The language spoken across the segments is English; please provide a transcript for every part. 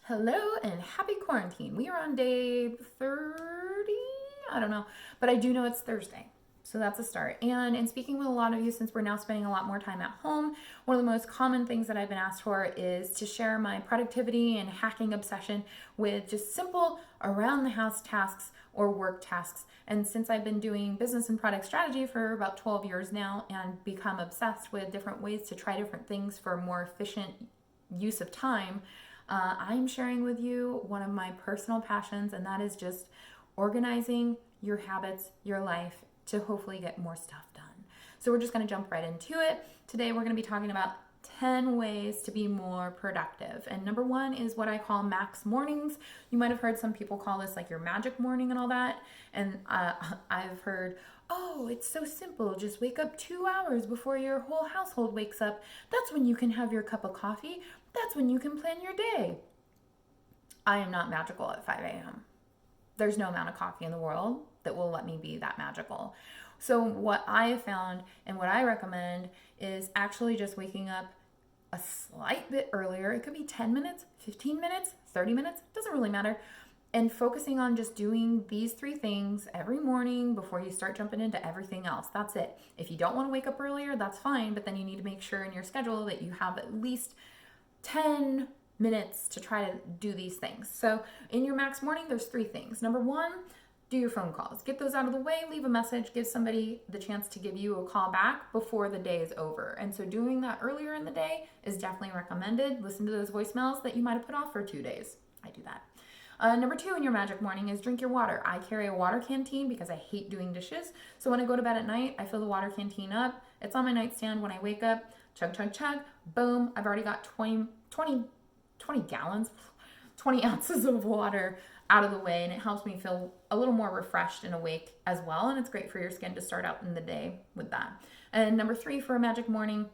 Hello and happy quarantine. We are on day 30. I don't know, but I do know it's Thursday. So that's a start. And in speaking with a lot of you, since we're now spending a lot more time at home, one of the most common things that I've been asked for is to share my productivity and hacking obsession with just simple around the house tasks or work tasks. And since I've been doing business and product strategy for about 12 years now and become obsessed with different ways to try different things for more efficient use of time, I'm sharing with you one of my personal passions, and that is just organizing your habits, your life, to hopefully get more stuff done. So we're just going to jump right into it. Today we're going to be talking about 10 ways to be more productive. And number one is what I call max mornings. You might have heard some people call this like your magic morning and all that. And I've heard, oh, it's so simple. Just wake up 2 hours before your whole household wakes up. That's when you can have your cup of coffee. That's when you can plan your day. I am not magical at 5 a.m. There's no amount of coffee in the world that will let me be that magical. So what I have found and what I recommend is actually just waking up a slight bit earlier. It could be 10 minutes, 15 minutes, 30 minutes, doesn't really matter. And focusing on just doing these three things every morning before you start jumping into everything else. That's it. If you don't want to wake up earlier, that's fine, but then you need to make sure in your schedule that you have at least 10 minutes to try to do these things. So in your max morning, there's three things. Number one, do your phone calls. Get those out of the way, leave a message, give somebody the chance to give you a call back before the day is over. And so doing that earlier in the day is definitely recommended. Listen to those voicemails that you might have put off for 2 days. I do that. Number two in your magic morning is drink your water. I carry a water canteen because I hate doing dishes. So when I go to bed at night, I fill the water canteen up. It's on my nightstand when I wake up. Chug, chug, chug. Boom. I've already got 20 gallons, 20 ounces of water out of the way, and it helps me feel a little more refreshed and awake as well. And it's great for your skin to start out in the day with that. And number three for a magic morning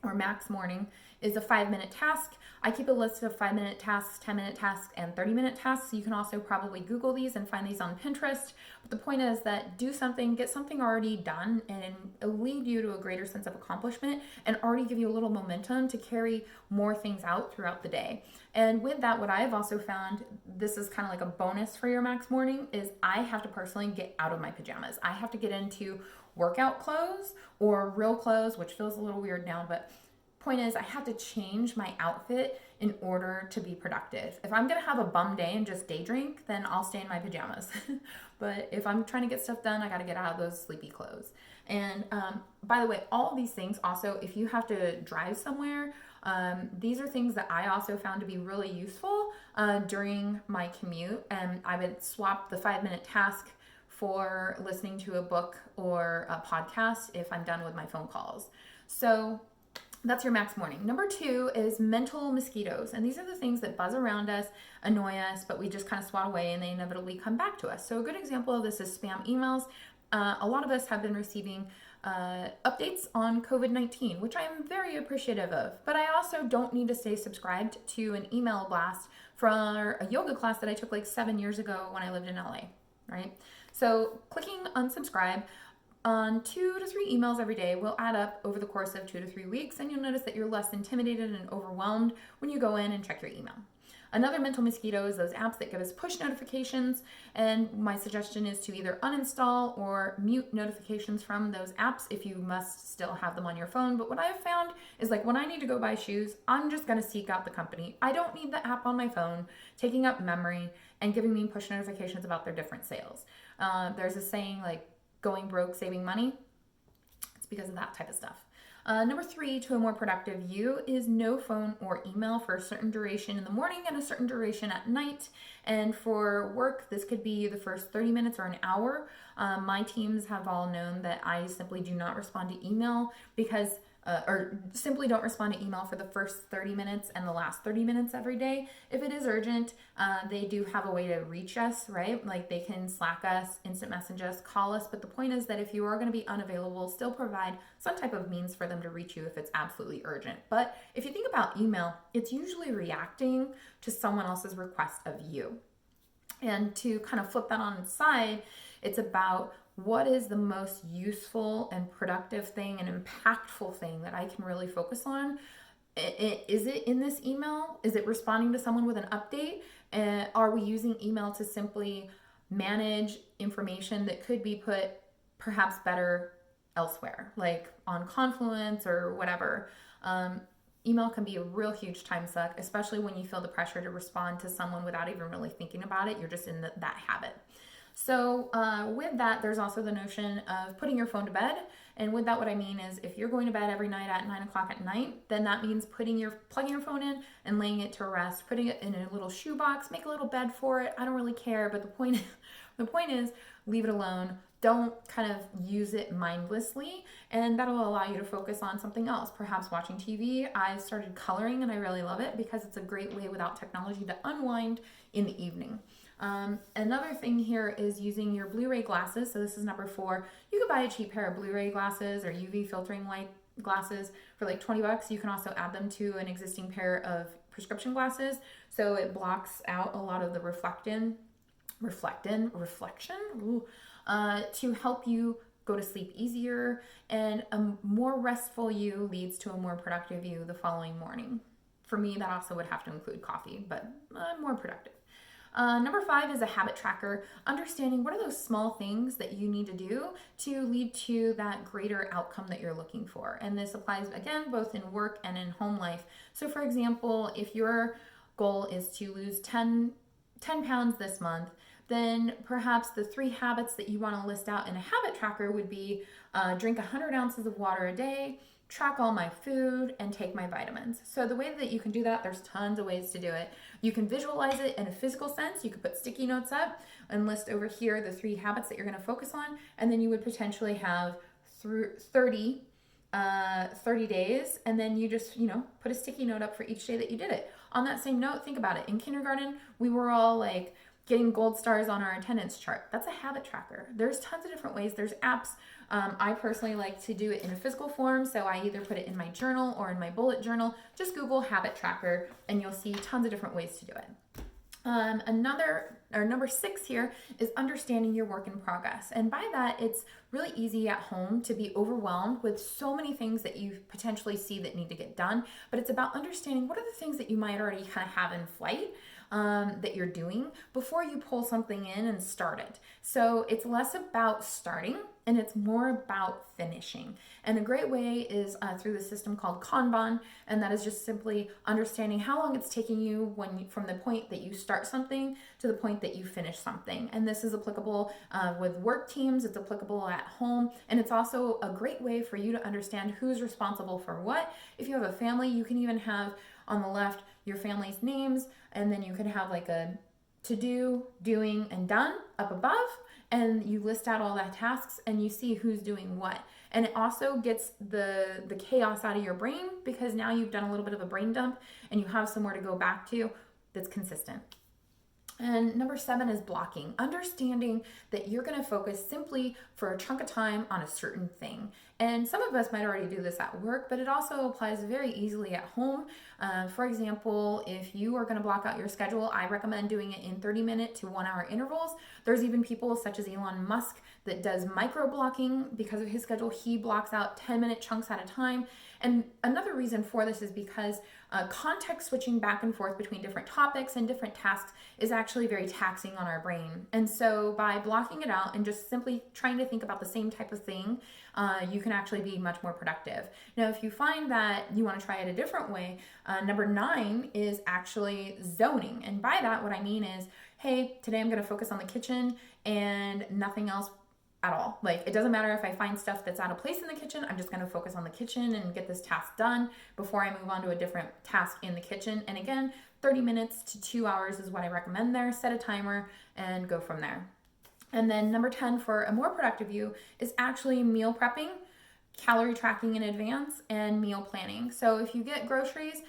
or max morning is a 5-minute task. I keep a list of 5-minute tasks, 10-minute tasks, and 30-minute tasks. You can also probably Google these and find these on Pinterest. But the point is that do something, get something already done, and it'll lead you to a greater sense of accomplishment and already give you a little momentum to carry more things out throughout the day. And with that, what I have also found, this is kind of like a bonus for your max morning, is I have to personally get out of my pajamas. I have to get into workout clothes or real clothes, which feels a little weird now, but point is I have to change my outfit in order to be productive. If I'm gonna have a bum day and just day drink, then I'll stay in my pajamas. But if I'm trying to get stuff done, I gotta get out of those sleepy clothes. And by the way, all of these things also, if you have to drive somewhere, these are things that I also found to be really useful during my commute. And I would swap the 5-minute task for listening to a book or a podcast if I'm done with my phone calls. So that's your max morning. Number two is mental mosquitoes. And these are the things that buzz around us, annoy us, but we just kind of swat away and they inevitably come back to us. So a good example of this is spam emails. A lot of us have been receiving updates on COVID-19, which I am very appreciative of. But I also don't need to stay subscribed to an email blast for a yoga class that I took like 7 years ago when I lived in LA, right? So clicking unsubscribe on 2 to 3 emails every day will add up over the course of 2 to 3 weeks, and you'll notice that you're less intimidated and overwhelmed when you go in and check your email. Another mental mosquito is those apps that give us push notifications, and my suggestion is to either uninstall or mute notifications from those apps if you must still have them on your phone. But what I have found is like when I need to go buy shoes, I'm just going to seek out the company. I don't need the app on my phone taking up memory and giving me push notifications about their different sales. There's a saying like going broke, saving money. It's because of that type of stuff. Number three, to a more productive you, is no phone or email for a certain duration in the morning and a certain duration at night. And for work, this could be the first 30 minutes or an hour. My teams have all known that I simply do not respond to email because or simply don't respond to email for the first 30 minutes and the last 30 minutes every day. If it is urgent, they do have a way to reach us, right? Like they can Slack us, instant message us, call us. But the point is that if you are going to be unavailable, still provide some type of means for them to reach you if it's absolutely urgent. But if you think about email, it's usually reacting to someone else's request of you. And to kind of flip that on its side, it's about what is the most useful and productive thing and impactful thing that I can really focus on Is it in this email? Is it responding to someone with an update? Are we using email to simply manage information that could be put perhaps better elsewhere, like on Confluence or whatever? Email can be a real huge time suck, especially when you feel the pressure to respond to someone without even really thinking about it. You're just in that habit. So with that, there's also the notion of putting your phone to bed. And with that, what I mean is if you're going to bed every night at 9 o'clock at night, then that means plugging your phone in and laying it to rest, putting it in a little shoebox, make a little bed for it. I don't really care, but the point is leave it alone. Don't kind of use it mindlessly, and that'll allow you to focus on something else, perhaps watching TV. I started coloring and I really love it because it's a great way without technology to unwind in the evening. Another thing here is using your Blu-ray glasses. So this is number 4. You could buy a cheap pair of Blu-ray glasses or UV filtering light glasses for like $20. You can also add them to an existing pair of prescription glasses. So it blocks out a lot of the reflection to help you go to sleep easier, and a more restful you leads to a more productive you the following morning. For me, that also would have to include coffee, but more productive. Number 5 is a habit tracker, understanding what are those small things that you need to do to lead to that greater outcome that you're looking for. And this applies, again, both in work and in home life. So for example, if your goal is to lose 10 pounds this month, then perhaps the 3 habits that you want to list out in a habit tracker would be drink 100 ounces of water a day, track all my food, and take my vitamins. So the way that you can do that, there's tons of ways to do it. You can visualize it in a physical sense. You could put sticky notes up and list over here the 3 habits that you're going to focus on, and then you would potentially have 30 days, and then you just, put a sticky note up for each day that you did it. On that same note, think about it. In kindergarten, we were all like getting gold stars on our attendance chart. That's a habit tracker. There's tons of different ways. There's apps. I personally like to do it in a physical form, so I either put it in my journal or in my bullet journal. Just Google habit tracker and you'll see tons of different ways to do it. Number 6 here is understanding your work in progress. And by that, it's really easy at home to be overwhelmed with so many things that you potentially see that need to get done. But it's about understanding what are the things that you might already kind of have in flight that you're doing before you pull something in and start it. So it's less about starting and it's more about finishing. And a great way is through the system called Kanban, and that is just simply understanding how long it's taking you from the point that you start something to the point that you finish something. And this is applicable with work teams, it's applicable at home, and it's also a great way for you to understand who's responsible for what. If you have a family, you can even have on the left your family's names, and then you can have like a to do, doing, and done up above, and you list out all the tasks and you see who's doing what. And it also gets the chaos out of your brain because now you've done a little bit of a brain dump and you have somewhere to go back to that's consistent. And number 7 is blocking, understanding that you're going to focus simply for a chunk of time on a certain thing. And some of us might already do this at work, but it also applies very easily at home. For example, if you are going to block out your schedule, I recommend doing it in 30-minute to 1-hour intervals. There's even people such as Elon Musk that does micro blocking because of his schedule. He blocks out 10-minute chunks at a time. And another reason for this is because context switching back and forth between different topics and different tasks is actually very taxing on our brain. And so by blocking it out and just simply trying to think about the same type of thing, you can actually be much more productive. Now, if you find that you want to try it a different way, number 9 is actually zoning. And by that, what I mean is, hey, today I'm going to focus on the kitchen and nothing else at all. Like, it doesn't matter if I find stuff that's out of place in the kitchen, I'm just going to focus on the kitchen and get this task done before I move on to a different task in the kitchen. And again, 30 minutes to 2 hours is what I recommend there. Set a timer and go from there. And then number 10 for a more productive you is actually meal prepping, calorie tracking in advance, and meal planning. So if you get groceries,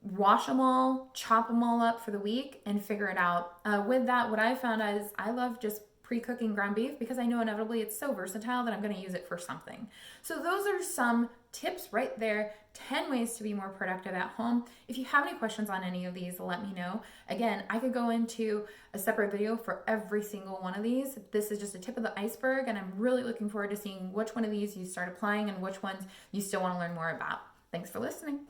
wash them all, chop them all up for the week, and figure it out. With that, what I found is I love just pre-cooking ground beef because I know inevitably it's so versatile that I'm going to use it for something. So those are some tips right there, 10 ways to be more productive at home. If you have any questions on any of these, let me know. Again, I could go into a separate video for every single one of these. This is just a tip of the iceberg, and I'm really looking forward to seeing which one of these you start applying and which ones you still want to learn more about. Thanks for listening.